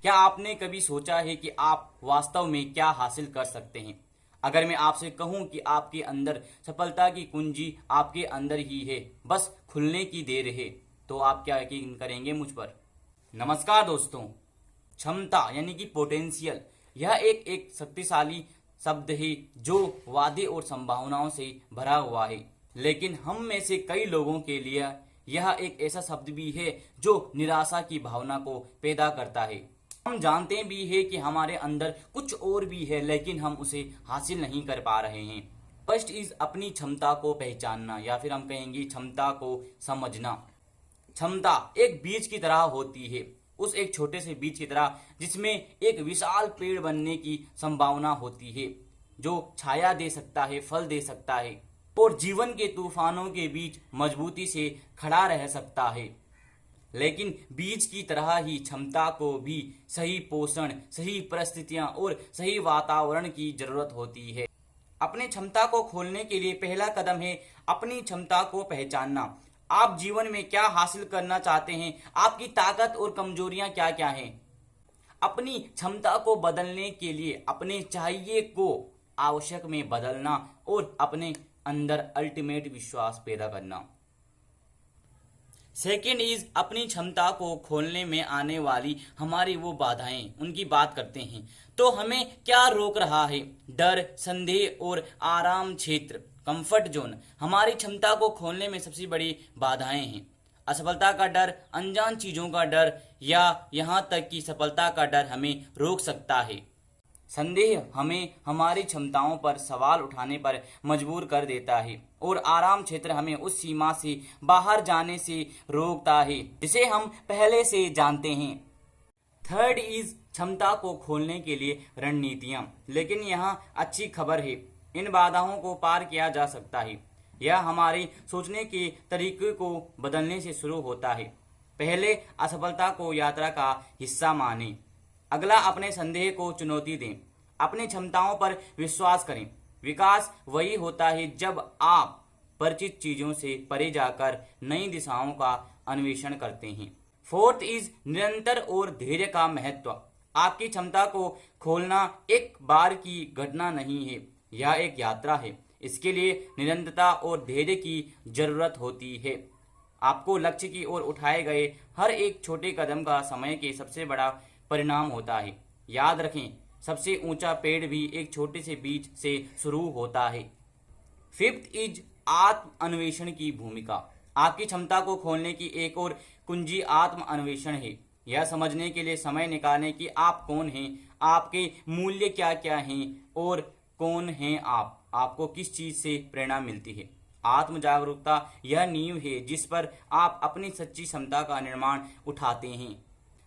क्या आपने कभी सोचा है कि आप वास्तव में क्या हासिल कर सकते हैं? अगर मैं आपसे कहूं कि आपके अंदर सफलता की कुंजी आपके अंदर ही है, बस खुलने की देर है, तो आप क्या यकीन करेंगे मुझ पर? नमस्कार दोस्तों। क्षमता यानी कि पोटेंशियल, यह एक शक्तिशाली शब्द है जो वादे और संभावनाओं से भरा हुआ है। लेकिन हम में से कई लोगों के लिए यह एक ऐसा शब्द भी है जो निराशा की भावना को पैदा करता है। हम जानते भी है कि हमारे अंदर कुछ और भी है, लेकिन हम उसे हासिल नहीं कर पा रहे हैं। फर्स्ट इज अपनी क्षमता को पहचानना, या फिर हम कहेंगे क्षमता को समझना। क्षमता एक बीज की तरह होती है, उस एक छोटे से बीज की तरह जिसमें एक विशाल पेड़ बनने की संभावना होती है, जो छाया दे सकता है, फल दे सकता है और जीवन के तूफानों के बीच मजबूती से खड़ा रह सकता है। लेकिन बीज की तरह ही क्षमता को भी सही पोषण, सही परिस्थितियां और सही वातावरण की जरूरत होती है। अपनी क्षमता को खोलने के लिए पहला कदम है अपनी क्षमता को पहचानना। आप जीवन में क्या हासिल करना चाहते हैं? आपकी ताकत और कमजोरियां क्या क्या हैं? अपनी क्षमता को बदलने के लिए अपने चाहिए को आवश्यक में बदलना और अपने अंदर अल्टीमेट विश्वास पैदा करना। सेकेंड इज अपनी क्षमता को खोलने में आने वाली हमारी वो बाधाएं, उनकी बात करते हैं। तो हमें क्या रोक रहा है? डर, संदेह और आराम क्षेत्र, कंफर्ट जोन हमारी क्षमता को खोलने में सबसे बड़ी बाधाएं हैं। असफलता का डर, अनजान चीजों का डर या यहां तक कि सफलता का डर हमें रोक सकता है। संदेह हमें हमारी क्षमताओं पर सवाल उठाने पर मजबूर कर देता है और आराम क्षेत्र हमें उस सीमा से बाहर जाने से रोकता है जिसे हम पहले से जानते हैं। थर्ड इज क्षमता को खोलने के लिए रणनीतियां। लेकिन यहाँ अच्छी खबर है, इन बाधाओं को पार किया जा सकता है। यह हमारे सोचने के तरीके को बदलने से शुरू होता है। पहले असफलता को यात्रा का हिस्सा माने। अगला अपने संदेह को चुनौती दें। अपनी क्षमताओं पर विश्वास करें। विकास वही होता है जब आप परिचित चीजों से परे जाकर नई दिशाओं का अन्वेषण करते हैं। फोर्थ इज निरंतर और धैर्य का महत्व। आपकी क्षमता को खोलना एक बार की घटना नहीं है, यह एक यात्रा है। इसके लिए निरंतरता और धैर्य की जरूरत होती है। आपको लक्ष्य की ओर उठाए गए हर एक छोटे कदम का समय के सबसे बड़ा परिणाम होता है। याद रखें, सबसे ऊंचा पेड़ भी एक छोटे से बीज से शुरू होता है। फिफ्थ इज आत्म अन्वेषण की भूमिका। आपकी क्षमता को खोलने की एक और कुंजी आत्म अन्वेषण है। यह समझने के लिए समय निकालें कि आप कौन हैं, आपके मूल्य क्या क्या हैं और कौन हैं आप, आपको किस चीज से प्रेरणा मिलती है। आत्म जागरूकता यह नींव है जिस पर आप अपनी सच्ची क्षमता का निर्माण उठाते हैं।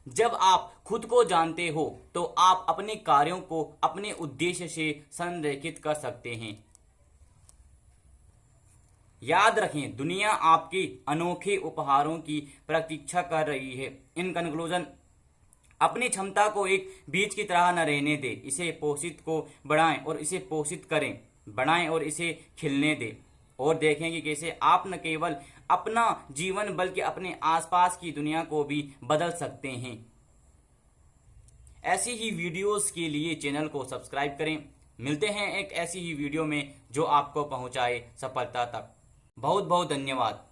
जब आप खुद को जानते हो तो आप अपने कार्यों को अपने उद्देश्य से संरेखित कर सकते हैं। याद रखें, दुनिया आपके अनोखे उपहारों की प्रतीक्षा कर रही है। इन कंक्लूजन, अपनी क्षमता को एक बीज की तरह न रहने दें, इसे पोषित को बढ़ाएं और इसे पोषित करें, बढ़ाएं और इसे खिलने दें और देखें कि कैसे आप न केवल अपना जीवन बल्कि अपने आसपास की दुनिया को भी बदल सकते हैं। ऐसी ही वीडियोस के लिए चैनल को सब्सक्राइब करें। मिलते हैं एक ऐसी ही वीडियो में जो आपको पहुंचाए सफलता तक। बहुत बहुत धन्यवाद।